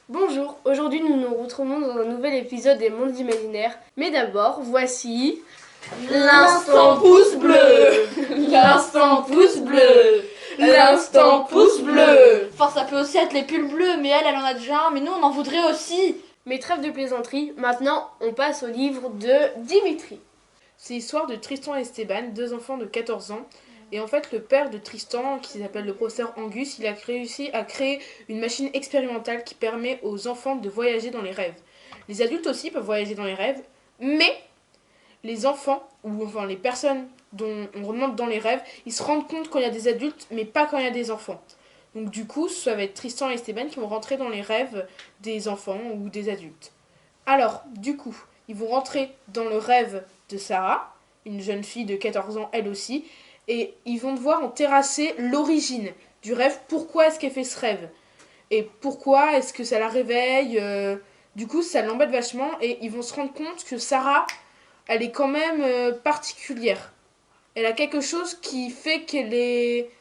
Bonjour, aujourd'hui nous nous retrouvons dans un nouvel épisode des Mondes imaginaires. Mais d'abord, voici... L'instant pouce bleu. L'instant pouce bleu. L'instant pouce bleu. Enfin, ça peut aussi être les pulls bleus, mais elle en a déjà un, mais nous on en voudrait aussi. Mais trêve de plaisanterie, maintenant on passe au livre de Dimitri. C'est l'histoire de Tristan et Esteban, deux enfants de 14 ans. Et en fait, le père de Tristan, qui s'appelle le professeur Angus, il a réussi à créer une machine expérimentale qui permet aux enfants de voyager dans les rêves. Les adultes aussi peuvent voyager dans les rêves, mais les enfants, ou enfin les personnes dont on remonte dans les rêves, ils se rendent compte quand il y a des adultes, mais pas quand il y a des enfants. Donc du coup, ça va être Tristan et Esteban qui vont rentrer dans les rêves des enfants ou des adultes. Alors, du coup, ils vont rentrer dans le rêve de Sarah, une jeune fille de 14 ans elle aussi, et ils vont devoir en terrasser l'origine du rêve, pourquoi est-ce qu'elle fait ce rêve, et pourquoi est-ce que ça la réveille, du coup ça l'embête vachement, et ils vont se rendre compte que Sarah, elle est quand même particulière. Elle a quelque chose qui fait qu'elle est...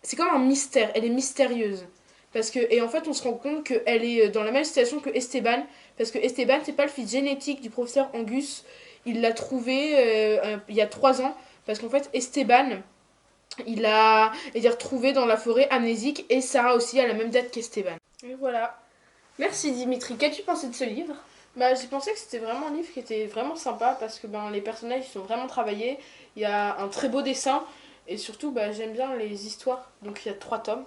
C'est comme un mystère, elle est mystérieuse. Parce que, et en fait, on se rend compte qu'elle est dans la même situation que Esteban. Parce que Esteban, c'est pas le fils génétique du professeur Angus. Il l'a trouvé il y a 3 ans. Parce qu'en fait, Esteban, il est retrouvé dans la forêt amnésique. Et Sarah aussi a la même date qu'Esteban. Et voilà. Merci Dimitri, qu'as-tu pensé de ce livre? J'ai pensé que c'était vraiment un livre qui était vraiment sympa. Parce que les personnages ils sont vraiment travaillés. Il y a un très beau dessin. Et surtout, j'aime bien les histoires. Donc il y a 3 tomes.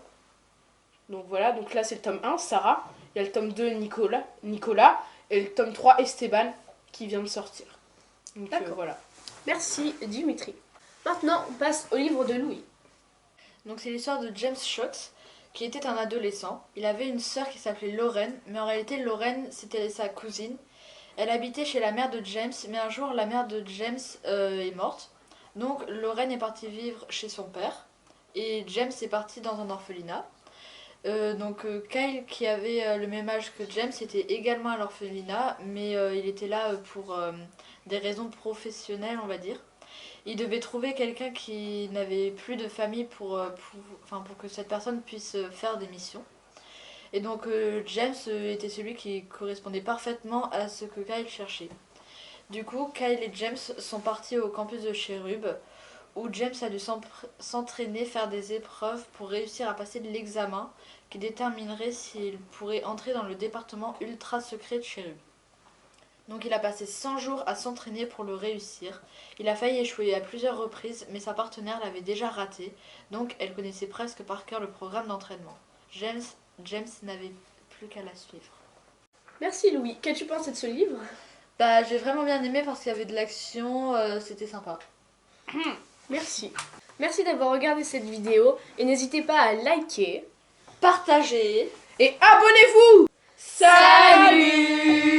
Donc voilà, donc là c'est le tome 1, Sarah. Il y a le tome 2, Nicolas. Et le tome 3, Esteban, qui vient de sortir. Donc voilà. Merci Dimitri. Maintenant, on passe au livre de Louis. Donc c'est l'histoire de James Schott, qui était un adolescent. Il avait une sœur qui s'appelait Lorraine, mais en réalité Lorraine c'était sa cousine. Elle habitait chez la mère de James, mais un jour la mère de James est morte. Donc Lorraine est partie vivre chez son père, et James est parti dans un orphelinat. Kyle, qui avait le même âge que James, était également à l'orphelinat, mais il était là pour des raisons professionnelles, on va dire. Il devait trouver quelqu'un qui n'avait plus de famille pour que cette personne puisse faire des missions. Et donc James était celui qui correspondait parfaitement à ce que Kyle cherchait. Du coup, Kyle et James sont partis au campus de Cherub, où James a dû s'entraîner, faire des épreuves pour réussir à passer l'examen qui déterminerait s'il pourrait entrer dans le département ultra secret de Cherub. Donc il a passé 100 jours à s'entraîner pour le réussir. Il a failli échouer à plusieurs reprises, mais sa partenaire l'avait déjà raté, donc elle connaissait presque par cœur le programme d'entraînement. James n'avait plus qu'à la suivre. Merci Louis, qu'as-tu pensé de ce livre? J'ai vraiment bien aimé parce qu'il y avait de l'action, c'était sympa. Merci. Merci d'avoir regardé cette vidéo et n'hésitez pas à liker, Partagez Et abonnez-vous! Salut!